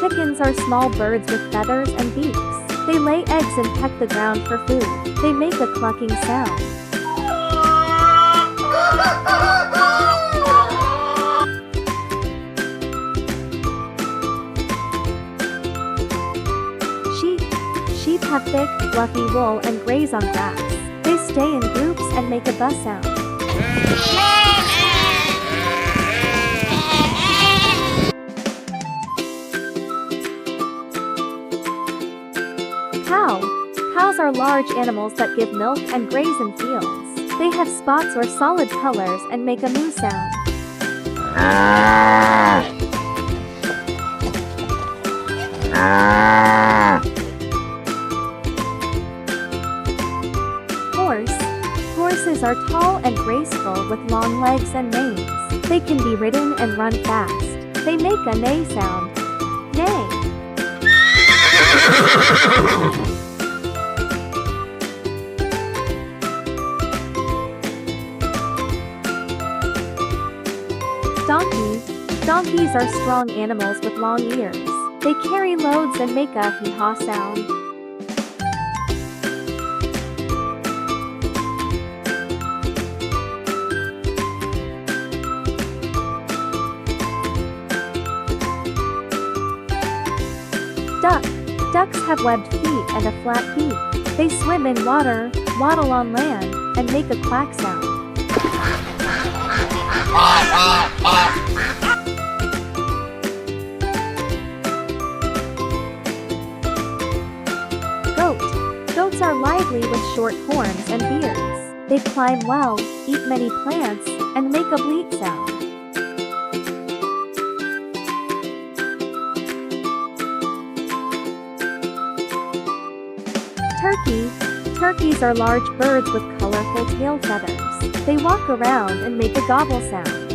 Chickens are small birds with feathers and beaks. They lay eggs and peck the ground for food. They make a clucking sound. Sheep have thick, fluffy wool and graze on grass. They stay in groups and make a buzz sound. Cows are large animals that give milk and graze in fields. They have spots or solid colors and make a moo sound. Horses are tall and graceful with long legs and manes. They can be ridden and run fast. They make a neigh sound. Neigh. Donkeys are strong animals with long ears. They carry loads and make a hee-haw sound. Ducks have webbed feet and a flat beak. They swim in water, waddle on land, and make a quack sound. Goats are lively with short horns and beards. They climb well, eat many plants, and make a bleat sound. Turkeys are large birds with colorful tail feathers. They walk around and make a gobble sound.